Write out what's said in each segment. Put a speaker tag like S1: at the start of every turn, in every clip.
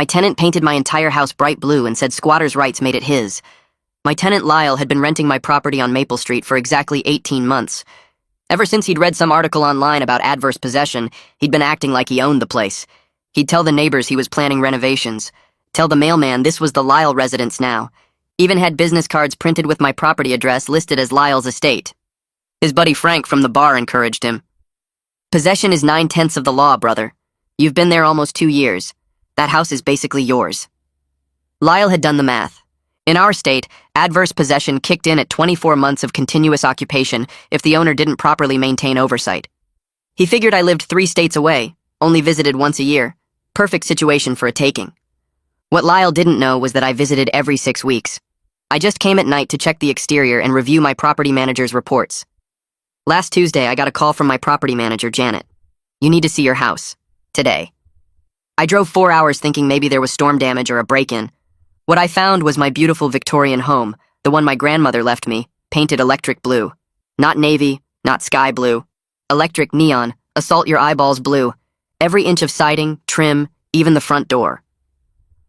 S1: My tenant painted my entire house bright blue and said squatters' rights made it his. My tenant Lyle had been renting my property on Maple Street for exactly 18 months. Ever since he'd read some article online about adverse possession, he'd been acting like he owned the place. He'd tell the neighbors he was planning renovations. Tell the mailman this was the Lyle residence now. Even had business cards printed with my property address listed as Lyle's estate. His buddy Frank from the bar encouraged him. Possession is 9/10 of the law, brother. You've been there almost 2 years. That house is basically yours. Lyle had done the math. In our state, adverse possession kicked in at 24 months of continuous occupation if the owner didn't properly maintain oversight. He figured I lived 3 states away, only visited once a year. Perfect situation for a taking. What Lyle didn't know was that I visited every 6 weeks. I just came at night to check the exterior and review my property manager's reports. Last Tuesday, I got a call from my property manager, Janet. You need to see your house. Today. I drove 4 hours thinking maybe there was storm damage or a break-in. What I found was my beautiful Victorian home, the one my grandmother left me, painted electric blue. Not navy, not sky blue. Electric neon, assault your eyeballs blue. Every inch of siding, trim, even the front door.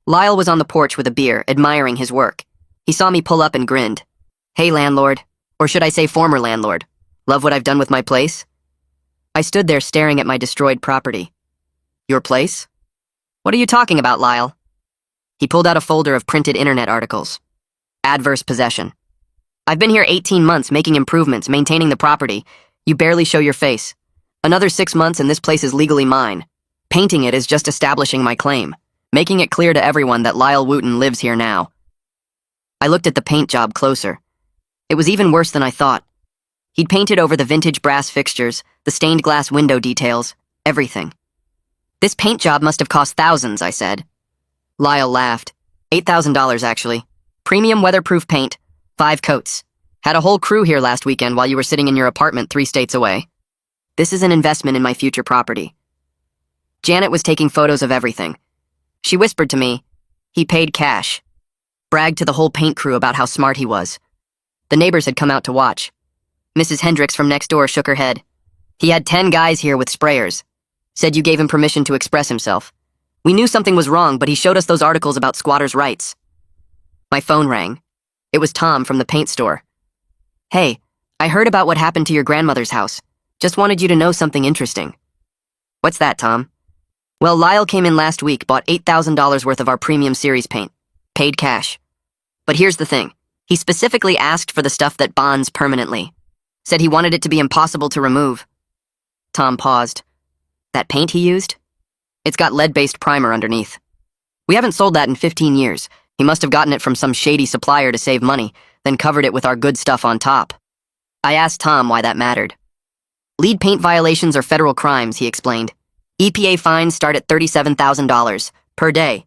S1: Lyle was on the porch with a beer, admiring his work. He saw me pull up and grinned. Hey, landlord. Or should I say former landlord. Love what I've done with my place? I stood there staring at my destroyed property. Your place? What are you talking about, Lyle? He pulled out a folder of printed internet articles. Adverse possession. I've been here 18 months making improvements, maintaining the property. You barely show your face. Another 6 months and this place is legally mine. Painting it is just establishing my claim, making it clear to everyone that Lyle Wooten lives here now. I looked at the paint job closer. It was even worse than I thought. He'd painted over the vintage brass fixtures, the stained glass window details, everything. This paint job must have cost thousands, I said. Lyle laughed. $8,000, actually. Premium weatherproof paint, 5 coats. Had a whole crew here last weekend while you were sitting in your apartment 3 states away. This is an investment in my future property. Janet was taking photos of everything. She whispered to me, he paid cash. Bragged to the whole paint crew about how smart he was. The neighbors had come out to watch. Mrs. Hendricks from next door shook her head. He had 10 guys here with sprayers. Said you gave him permission to express himself. We knew something was wrong, but he showed us those articles about squatters' rights. My phone rang. It was Tom from the paint store. Hey, I heard about what happened to your grandmother's house. Just wanted you to know something interesting. What's that, Tom? Well, Lyle came in last week, bought $8,000 worth of our premium series paint. Paid cash. But here's the thing. He specifically asked for the stuff that bonds permanently. Said he wanted it to be impossible to remove. Tom paused. That paint he used? It's got lead-based primer underneath. We haven't sold that in 15 years. He must have gotten it from some shady supplier to save money, then covered it with our good stuff on top. I asked Tom why that mattered. Lead paint violations are federal crimes, he explained. EPA fines start at $37,000 per day.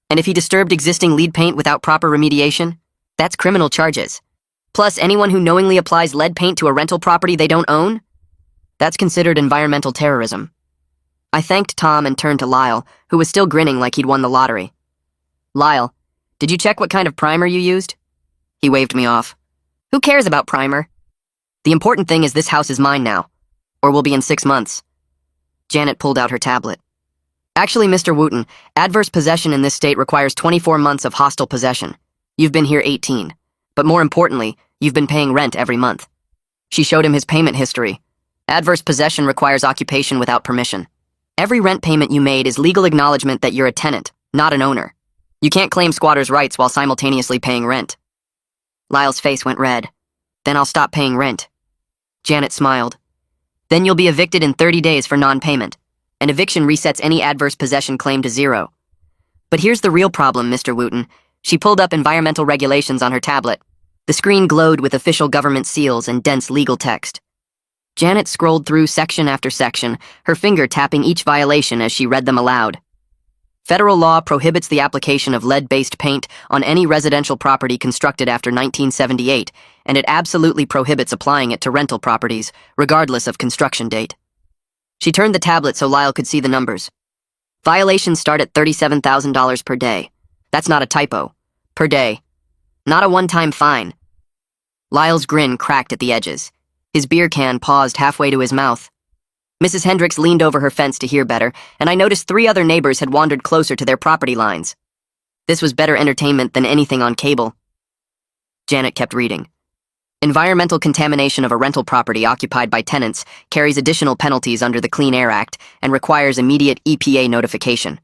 S1: And if he disturbed existing lead paint without proper remediation, that's criminal charges. Plus, anyone who knowingly applies lead paint to a rental property they don't own, that's considered environmental terrorism. I thanked Tom and turned to Lyle, who was still grinning like he'd won the lottery. Lyle, did you check what kind of primer you used? He waved me off. Who cares about primer? The important thing is this house is mine now, or will be in 6 months. Janet pulled out her tablet. Actually, Mr. Wooten, adverse possession in this state requires 24 months of hostile possession. You've been here 18. But more importantly, you've been paying rent every month. She showed him his payment history. Adverse possession requires occupation without permission. Every rent payment you made is legal acknowledgement that you're a tenant, not an owner. You can't claim squatters' rights while simultaneously paying rent. Lyle's face went red. Then I'll stop paying rent. Janet smiled. Then you'll be evicted in 30 days for non-payment. An eviction resets any adverse possession claim to 0. But here's the real problem, Mr. Wooten. She pulled up environmental regulations on her tablet. The screen glowed with official government seals and dense legal text. Janet scrolled through section after section, her finger tapping each violation as she read them aloud. Federal law prohibits the application of lead-based paint on any residential property constructed after 1978, and it absolutely prohibits applying it to rental properties, regardless of construction date. She turned the tablet so Lyle could see the numbers. Violations start at $37,000 per day. That's not a typo. Per day. Not a one-time fine. Lyle's grin cracked at the edges. His beer can paused halfway to his mouth. Mrs. Hendricks leaned over her fence to hear better, and I noticed 3 other neighbors had wandered closer to their property lines. This was better entertainment than anything on cable. Janet kept reading. Environmental contamination of a rental property occupied by tenants carries additional penalties under the Clean Air Act and requires immediate EPA notification.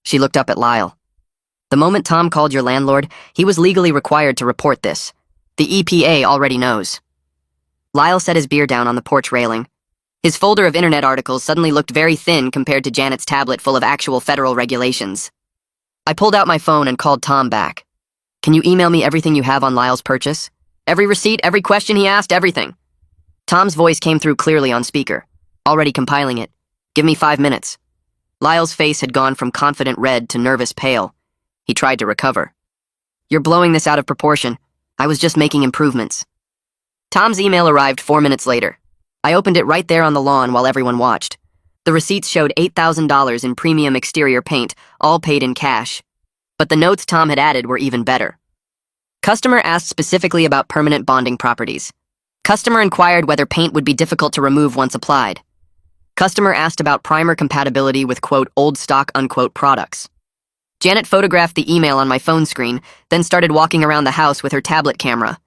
S1: She looked up at Lyle. The moment Tom called your landlord, he was legally required to report this. The EPA already knows. Lyle set his beer down on the porch railing. His folder of internet articles suddenly looked very thin compared to Janet's tablet full of actual federal regulations. I pulled out my phone and called Tom back. Can you email me everything you have on Lyle's purchase? Every receipt, every question he asked, everything. Tom's voice came through clearly on speaker. Already compiling it. Give me 5 minutes. Lyle's face had gone from confident red to nervous pale. He tried to recover. You're blowing this out of proportion. I was just making improvements. Tom's email arrived 4 minutes later. I opened it right there on the lawn while everyone watched. The receipts showed $8,000 in premium exterior paint, all paid in cash. But the notes Tom had added were even better. Customer asked specifically about permanent bonding properties. Customer inquired whether paint would be difficult to remove once applied. Customer asked about primer compatibility with, quote, old stock, unquote, products. Janet photographed the email on my phone screen, then started walking around the house with her tablet camera.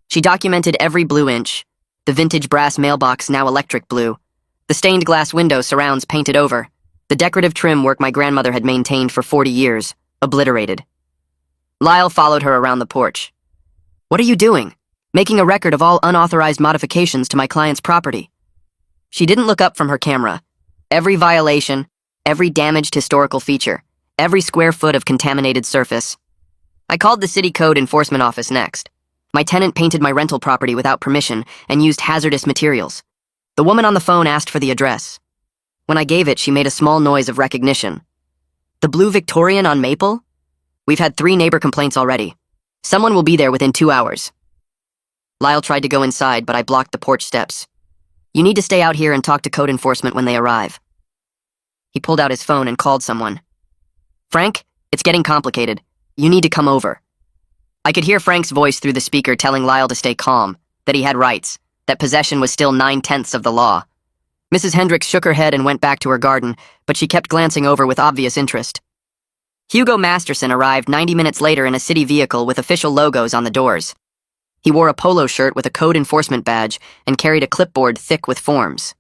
S1: She documented every blue inch. The vintage brass mailbox, now electric blue. The stained glass window surrounds painted over. The decorative trim work my grandmother had maintained for 40 years, obliterated. Lyle followed her around the porch. What are you doing? Making a record of all unauthorized modifications to my client's property. She didn't look up from her camera. Every violation, every damaged historical feature, every square foot of contaminated surface. I called the city code enforcement office next. My tenant painted my rental property without permission and used hazardous materials. The woman on the phone asked for the address. When I gave it, she made a small noise of recognition. The Blue Victorian on Maple? We've had 3 neighbor complaints already. Someone will be there within 2 hours. Lyle tried to go inside, but I blocked the porch steps. You need to stay out here and talk to code enforcement when they arrive. He pulled out his phone and called someone. Frank, it's getting complicated. You need to come over. I could hear Frank's voice through the speaker telling Lyle to stay calm, that he had rights, that possession was still 9/10 of the law. Mrs. Hendricks shook her head and went back to her garden, but she kept glancing over with obvious interest. Hugo Masterson arrived 90 minutes later in a city vehicle with official logos on the doors. He wore a polo shirt with a code enforcement badge and carried a clipboard thick with forms.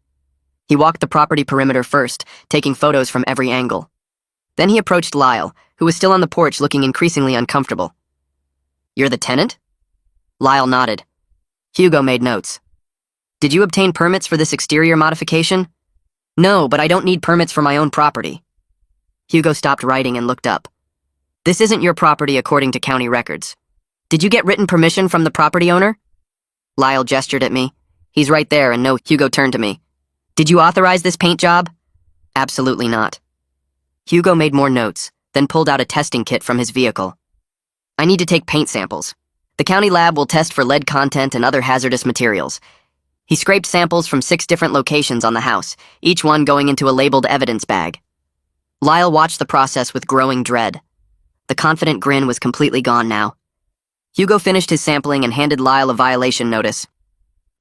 S1: He walked the property perimeter first, taking photos from every angle. Then he approached Lyle, who was still on the porch looking increasingly uncomfortable. You're the tenant? Lyle nodded. Hugo made notes. Did you obtain permits for this exterior modification? No, but I don't need permits for my own property. Hugo stopped writing and looked up. This isn't your property according to county records. Did you get written permission from the property owner? Lyle gestured at me. He's right there, and no, Hugo turned to me. Did you authorize this paint job? Absolutely not. Hugo made more notes, then pulled out a testing kit from his vehicle. I need to take paint samples. The county lab will test for lead content and other hazardous materials. He scraped samples from 6 different locations on the house, each one going into a labeled evidence bag. Lyle watched the process with growing dread. The confident grin was completely gone now. Hugo finished his sampling and handed Lyle a violation notice.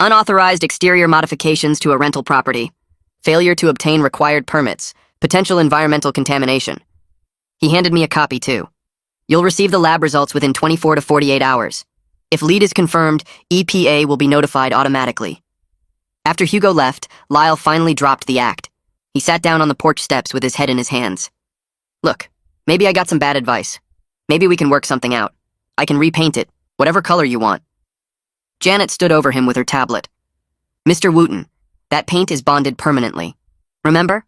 S1: Unauthorized exterior modifications to a rental property. Failure to obtain required permits. Potential environmental contamination. He handed me a copy too. You'll receive the lab results within 24 to 48 hours. If lead is confirmed, EPA will be notified automatically. After Hugo left, Lyle finally dropped the act. He sat down on the porch steps with his head in his hands. Look, maybe I got some bad advice. Maybe we can work something out. I can repaint it, whatever color you want. Janet stood over him with her tablet. Mr. Wooten, that paint is bonded permanently. Remember?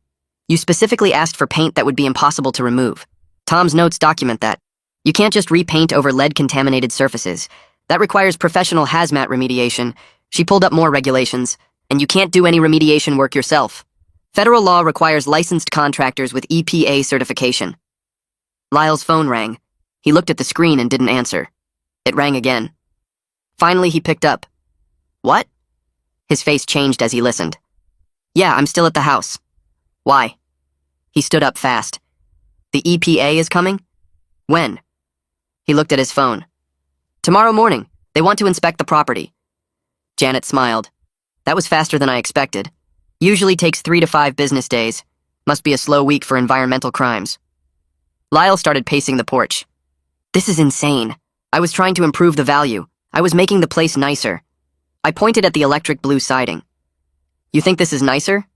S1: You specifically asked for paint that would be impossible to remove. Tom's notes document that. You can't just repaint over lead-contaminated surfaces. That requires professional hazmat remediation. She pulled up more regulations. And you can't do any remediation work yourself. Federal law requires licensed contractors with EPA certification. Lyle's phone rang. He looked at the screen and didn't answer. It rang again. Finally, he picked up. What? His face changed as he listened. Yeah, I'm still at the house. Why? He stood up fast. The EPA is coming? When? He looked at his phone. Tomorrow morning. They want to inspect the property. Janet smiled. That was faster than I expected. Usually takes 3 to 5 business days. Must be a slow week for environmental crimes. Lyle started pacing the porch. This is insane. I was trying to improve the value. I was making the place nicer. I pointed at the electric blue siding. You think this is nicer?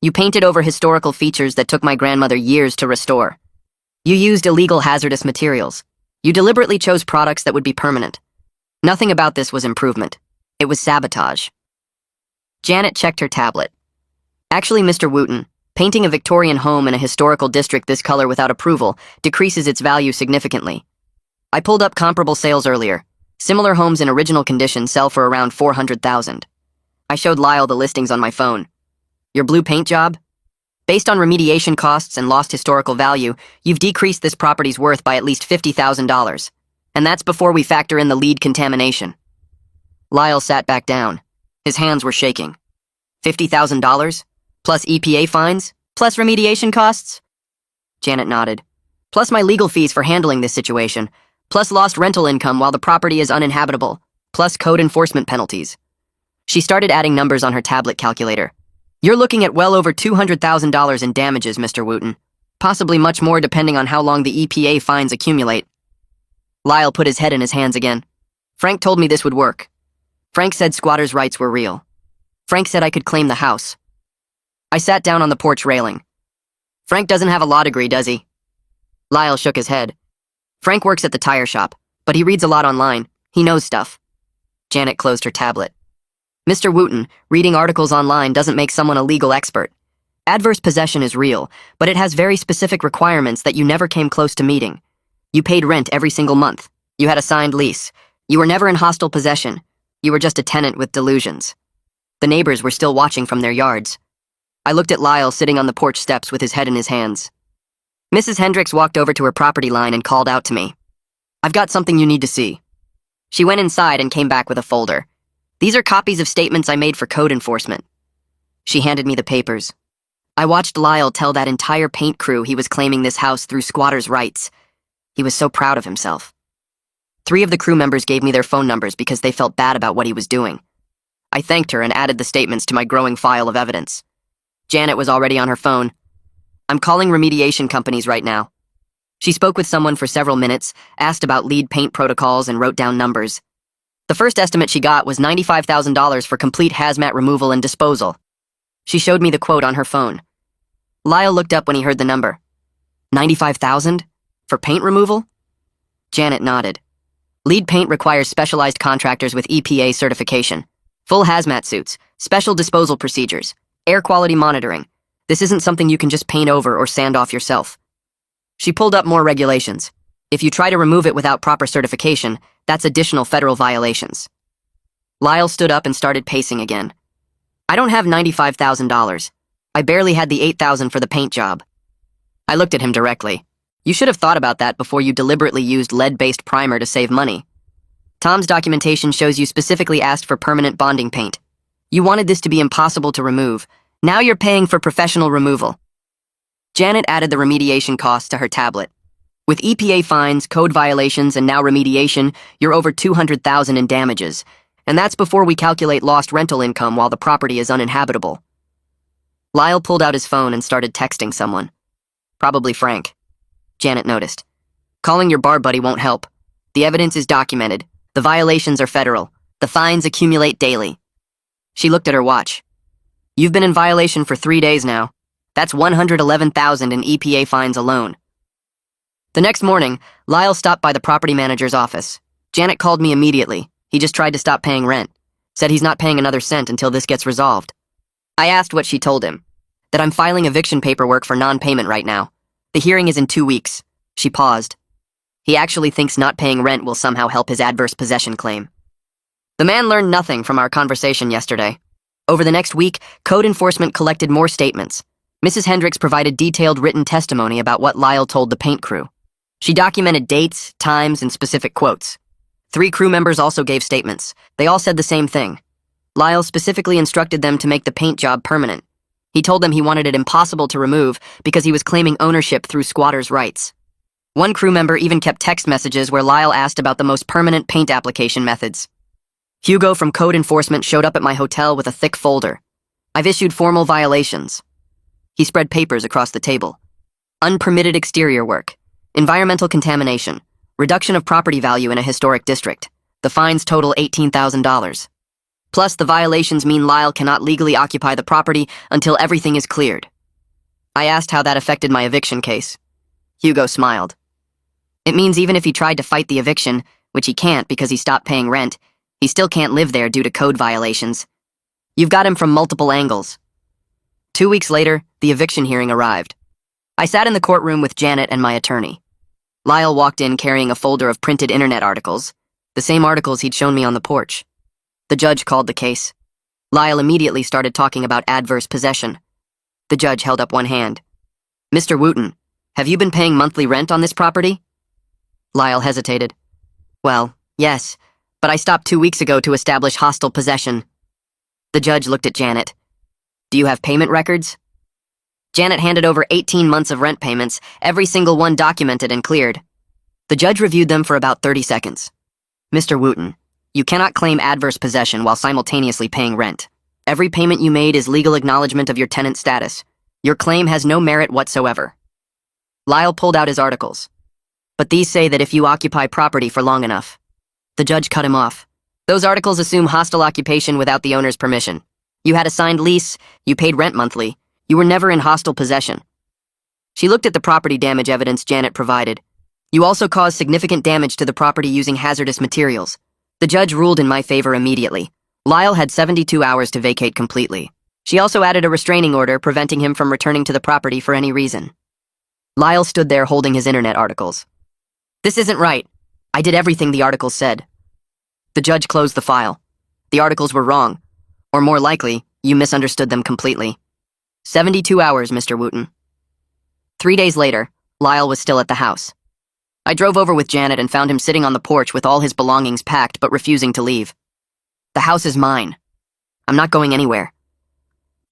S1: You painted over historical features that took my grandmother years to restore. You used illegal hazardous materials. You deliberately chose products that would be permanent. Nothing about this was improvement. It was sabotage. Janet checked her tablet. Actually, Mr. Wooten, painting a Victorian home in a historical district this color without approval decreases its value significantly. I pulled up comparable sales earlier. Similar homes in original condition sell for around $400,000. I showed Lyle the listings on my phone. Your blue paint job? Based on remediation costs and lost historical value, you've decreased this property's worth by at least $50,000. And that's before we factor in the lead contamination. Lyle sat back down. His hands were shaking. $50,000? Plus EPA fines? Plus remediation costs? Janet nodded. Plus my legal fees for handling this situation. Plus lost rental income while the property is uninhabitable. Plus code enforcement penalties. She started adding numbers on her tablet calculator. You're looking at well over $200,000 in damages, Mr. Wooten. Possibly much more depending on how long the EPA fines accumulate. Lyle put his head in his hands again. Frank told me this would work. Frank said squatters' rights were real. Frank said I could claim the house. I sat down on the porch railing. Frank doesn't have a law degree, does he? Lyle shook his head. Frank works at the tire shop, but he reads a lot online. He knows stuff. Janet closed her tablet. Mr. Wooten, reading articles online doesn't make someone a legal expert. Adverse possession is real, but it has very specific requirements that you never came close to meeting. You paid rent every single month. You had a signed lease. You were never in hostile possession. You were just a tenant with delusions. The neighbors were still watching from their yards. I looked at Lyle sitting on the porch steps with his head in his hands. Mrs. Hendricks walked over to her property line and called out to me. I've got something you need to see. She went inside and came back with a folder. These are copies of statements I made for code enforcement. She handed me the papers. I watched Lyle tell that entire paint crew he was claiming this house through squatters' rights. He was so proud of himself. 3 of the crew members gave me their phone numbers because they felt bad about what he was doing. I thanked her and added the statements to my growing file of evidence. Janet was already on her phone. I'm calling remediation companies right now. She spoke with someone for several minutes, asked about lead paint protocols, and wrote down numbers. The first estimate she got was $95,000 for complete hazmat removal and disposal. She showed me the quote on her phone. Lyle looked up when he heard the number. $95,000? For paint removal? Janet nodded. Lead paint requires specialized contractors with EPA certification. Full hazmat suits, special disposal procedures, air quality monitoring. This isn't something you can just paint over or sand off yourself. She pulled up more regulations. If you try to remove it without proper certification, that's additional federal violations. Lyle stood up and started pacing again. I don't have $95,000. I barely had the $8,000 for the paint job. I looked at him directly. You should have thought about that before you deliberately used lead-based primer to save money. Tom's documentation shows you specifically asked for permanent bonding paint. You wanted this to be impossible to remove. Now you're paying for professional removal. Janet added the remediation costs to her tablet. With EPA fines, code violations, and now remediation, you're over $200,000 in damages. And that's before we calculate lost rental income while the property is uninhabitable. Lyle pulled out his phone and started texting someone. Probably Frank. Janet noticed. Calling your bar buddy won't help. The evidence is documented. The violations are federal. The fines accumulate daily. She looked at her watch. You've been in violation for 3 days now. That's $111,000 in EPA fines alone. The next morning, Lyle stopped by the property manager's office. Janet called me immediately. He just tried to stop paying rent. Said he's not paying another cent until this gets resolved. I asked what she told him. That I'm filing eviction paperwork for non-payment right now. The hearing is in 2 weeks. She paused. He actually thinks not paying rent will somehow help his adverse possession claim. The man learned nothing from our conversation yesterday. Over the next week, code enforcement collected more statements. Mrs. Hendricks provided detailed written testimony about what Lyle told the paint crew. She documented dates, times, and specific quotes. 3 crew members also gave statements. They all said the same thing. Lyle specifically instructed them to make the paint job permanent. He told them he wanted it impossible to remove because he was claiming ownership through squatters' rights. One crew member even kept text messages where Lyle asked about the most permanent paint application methods. Hugo from Code Enforcement showed up at my hotel with a thick folder. I've issued formal violations. He spread papers across the table. Unpermitted exterior work, environmental contamination, reduction of property value in a historic district. The fines total $18,000. Plus, the violations mean Lyle cannot legally occupy the property until everything is cleared. I asked how that affected my eviction case. Hugo smiled. It means even if he tried to fight the eviction, which he can't because he stopped paying rent, he still can't live there due to code violations. You've got him from multiple angles. 2 weeks later, the eviction hearing arrived. I sat in the courtroom with Janet and my attorney. Lyle walked in carrying a folder of printed internet articles, the same articles he'd shown me on the porch. The judge called the case. Lyle immediately started talking about adverse possession. The judge held up one hand. Mr. Wooten, have you been paying monthly rent on this property? Lyle hesitated. Well, yes, but I stopped 2 weeks ago to establish hostile possession. The judge looked at Janet. Do you have payment records? Janet handed over 18 months of rent payments, every single one documented and cleared. The judge reviewed them for about 30 seconds. Mr. Wooten, you cannot claim adverse possession while simultaneously paying rent. Every payment you made is legal acknowledgement of your tenant status. Your claim has no merit whatsoever. Lyle pulled out his articles. But these say that if you occupy property for long enough. The judge cut him off. Those articles assume hostile occupation without the owner's permission. You had a signed lease, you paid rent monthly, you were never in hostile possession. She looked at the property damage evidence Janet provided. You also caused significant damage to the property using hazardous materials. The judge ruled in my favor immediately. Lyle had 72 hours to vacate completely. She also added a restraining order preventing him from returning to the property for any reason. Lyle stood there holding his internet articles. This isn't right. I did everything the articles said. The judge closed the file. The articles were wrong. Or more likely, you misunderstood them completely. 72 hours, Mr. Wooten. 3 days later, Lyle was still at the house. I drove over with Janet and found him sitting on the porch with all his belongings packed but refusing to leave. The house is mine. I'm not going anywhere.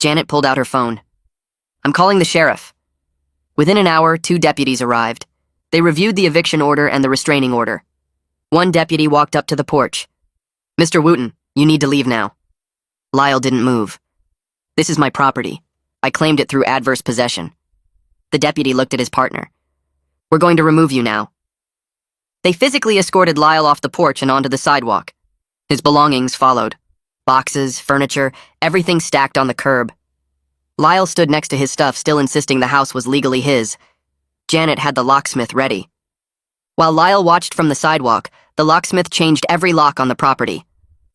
S1: Janet pulled out her phone. I'm calling the sheriff. Within an hour, 2 deputies arrived. They reviewed the eviction order and the restraining order. One deputy walked up to the porch. Mr. Wooten, you need to leave now. Lyle didn't move. This is my property. I claimed it through adverse possession. The deputy looked at his partner. We're going to remove you now. They physically escorted Lyle off the porch and onto the sidewalk. His belongings followed. Boxes, furniture, everything stacked on the curb. Lyle stood next to his stuff, still insisting the house was legally his. Janet had the locksmith ready. While Lyle watched from the sidewalk, the locksmith changed every lock on the property.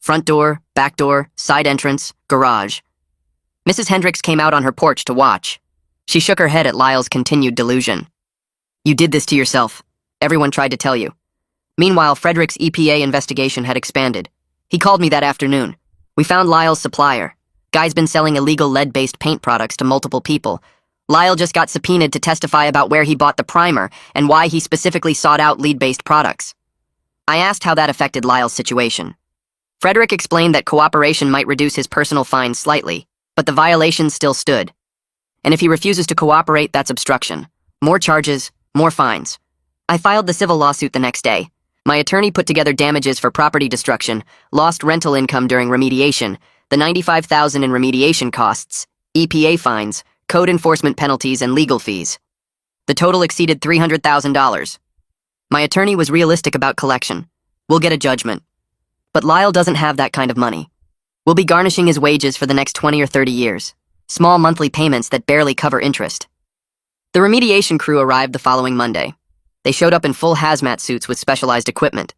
S1: Front door, back door, side entrance, garage. Mrs. Hendricks came out on her porch to watch. She shook her head at Lyle's continued delusion. You did this to yourself. Everyone tried to tell you. Meanwhile, Frederick's EPA investigation had expanded. He called me that afternoon. We found Lyle's supplier. Guy's been selling illegal lead-based paint products to multiple people. Lyle just got subpoenaed to testify about where he bought the primer and why he specifically sought out lead-based products. I asked how that affected Lyle's situation. Frederick explained that cooperation might reduce his personal fines slightly, but the violations still stood. And if he refuses to cooperate, that's obstruction. More charges, more fines. I filed the civil lawsuit the next day. My attorney put together damages for property destruction, lost rental income during remediation, the $95,000 in remediation costs, EPA fines, code enforcement penalties, and legal fees. The total exceeded $300,000. My attorney was realistic about collection. We'll get a judgment. But Lyle doesn't have that kind of money. We'll be garnishing his wages for the next 20 or 30 years. Small monthly payments that barely cover interest. The remediation crew arrived the following Monday. They showed up in full hazmat suits with specialized equipment.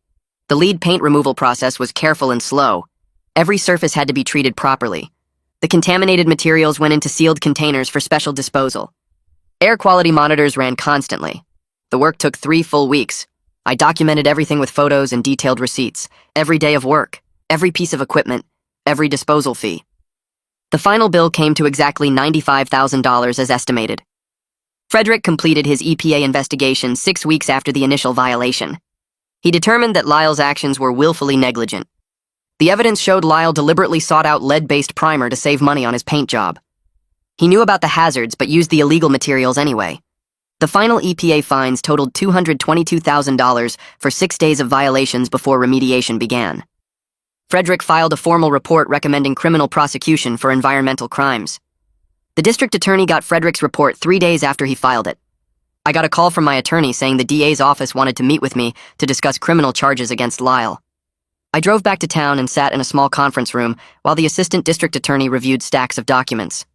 S1: The lead paint removal process was careful and slow. Every surface had to be treated properly. The contaminated materials went into sealed containers for special disposal. Air quality monitors ran constantly. The work took 3 full weeks. I documented everything with photos and detailed receipts. Every day of work, every piece of equipment, every disposal fee. The final bill came to exactly $95,000 as estimated. Frederick completed his EPA investigation 6 weeks after the initial violation. He determined that Lyle's actions were willfully negligent. The evidence showed Lyle deliberately sought out lead-based primer to save money on his paint job. He knew about the hazards but used the illegal materials anyway. The final EPA fines totaled $222,000 for 6 days of violations before remediation began. Frederick filed a formal report recommending criminal prosecution for environmental crimes. The district attorney got Frederick's report 3 days after he filed it. I got a call from my attorney saying the DA's office wanted to meet with me to discuss criminal charges against Lyle. I drove back to town and sat in a small conference room while the assistant district attorney reviewed stacks of documents.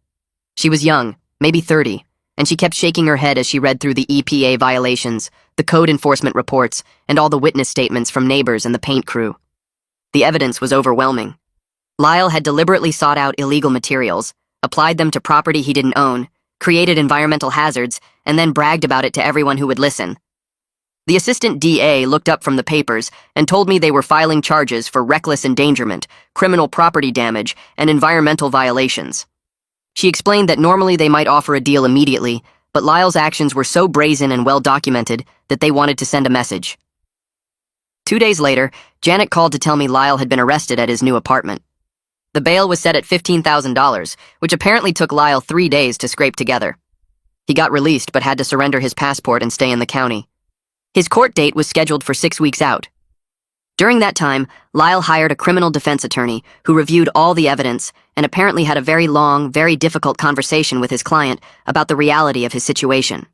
S1: She was young, maybe 30, and she kept shaking her head as she read through the EPA violations, the code enforcement reports, and all the witness statements from neighbors and the paint crew. The evidence was overwhelming. Lyle had deliberately sought out illegal materials, applied them to property he didn't own, created environmental hazards, and then bragged about it to everyone who would listen. The assistant DA looked up from the papers and told me they were filing charges for reckless endangerment, criminal property damage, and environmental violations. She explained that normally they might offer a deal immediately, but Lyle's actions were so brazen and well documented that they wanted to send a message. 2 days later, Janet called to tell me Lyle had been arrested at his new apartment. The bail was set at $15,000, which apparently took Lyle 3 days to scrape together. He got released but had to surrender his passport and stay in the county. His court date was scheduled for 6 weeks out. During that time, Lyle hired a criminal defense attorney who reviewed all the evidence and apparently had a very long, very difficult conversation with his client about the reality of his situation.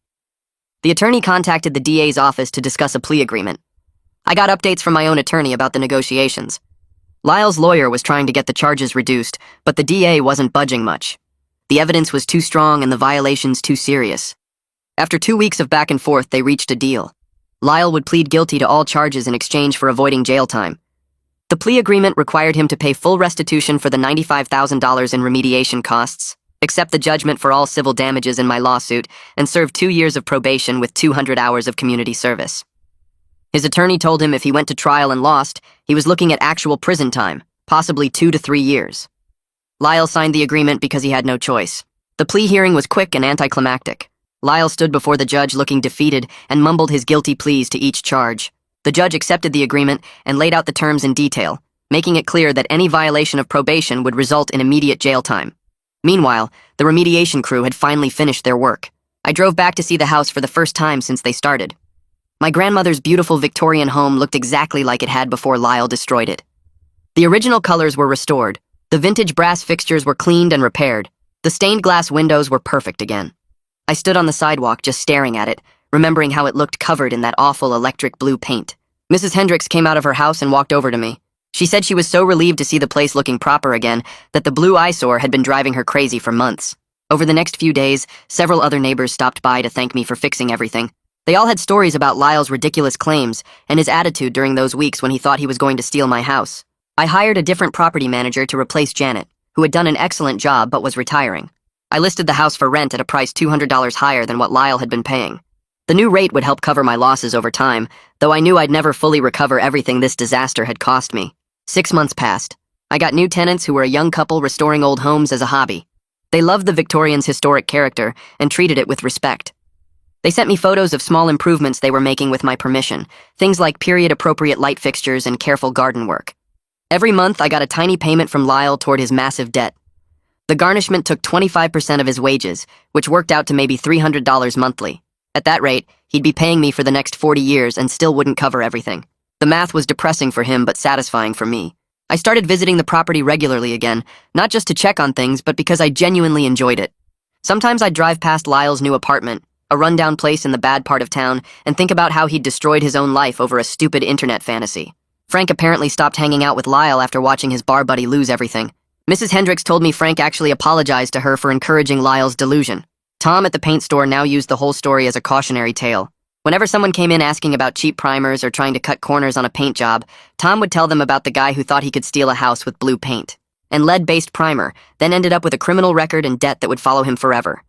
S1: The attorney contacted the DA's office to discuss a plea agreement. I got updates from my own attorney about the negotiations. Lyle's lawyer was trying to get the charges reduced, but the DA wasn't budging much. The evidence was too strong and the violations too serious. After 2 weeks of back and forth, they reached a deal. Lyle would plead guilty to all charges in exchange for avoiding jail time. The plea agreement required him to pay full restitution for the $95,000 in remediation costs, accept the judgment for all civil damages in my lawsuit, and serve 2 years of probation with 200 hours of community service. His attorney told him if he went to trial and lost, he was looking at actual prison time, possibly 2 to 3 years. Lyle signed the agreement because he had no choice. The plea hearing was quick and anticlimactic. Lyle stood before the judge looking defeated and mumbled his guilty pleas to each charge. The judge accepted the agreement and laid out the terms in detail, making it clear that any violation of probation would result in immediate jail time. Meanwhile, the remediation crew had finally finished their work. I drove back to see the house for the first time since they started. My grandmother's beautiful Victorian home looked exactly like it had before Lyle destroyed it. The original colors were restored. The vintage brass fixtures were cleaned and repaired. The stained glass windows were perfect again. I stood on the sidewalk just staring at it, remembering how it looked covered in that awful electric blue paint. Mrs. Hendricks came out of her house and walked over to me. She said she was so relieved to see the place looking proper again that the blue eyesore had been driving her crazy for months. Over the next few days, several other neighbors stopped by to thank me for fixing everything. They all had stories about Lyle's ridiculous claims and his attitude during those weeks when he thought he was going to steal my house. I hired a different property manager to replace Janet, who had done an excellent job but was retiring. I listed the house for rent at a price $200 higher than what Lyle had been paying. The new rate would help cover my losses over time, though I knew I'd never fully recover everything this disaster had cost me. 6 months passed. I got new tenants who were a young couple restoring old homes as a hobby. They loved the Victorians' historic character and treated it with respect. They sent me photos of small improvements they were making with my permission, things like period-appropriate light fixtures and careful garden work. Every month, I got a tiny payment from Lyle toward his massive debt. The garnishment took 25% of his wages, which worked out to maybe $300 monthly. At that rate, he'd be paying me for the next 40 years and still wouldn't cover everything. The math was depressing for him but satisfying for me. I started visiting the property regularly again, not just to check on things, but because I genuinely enjoyed it. Sometimes I'd drive past Lyle's new apartment, a rundown place in the bad part of town, and think about how he'd destroyed his own life over a stupid internet fantasy. Frank apparently stopped hanging out with Lyle after watching his bar buddy lose everything. Mrs. Hendricks told me Frank actually apologized to her for encouraging Lyle's delusion. Tom at the paint store now used the whole story as a cautionary tale. Whenever someone came in asking about cheap primers or trying to cut corners on a paint job, Tom would tell them about the guy who thought he could steal a house with blue paint and lead-based primer, then ended up with a criminal record and debt that would follow him forever.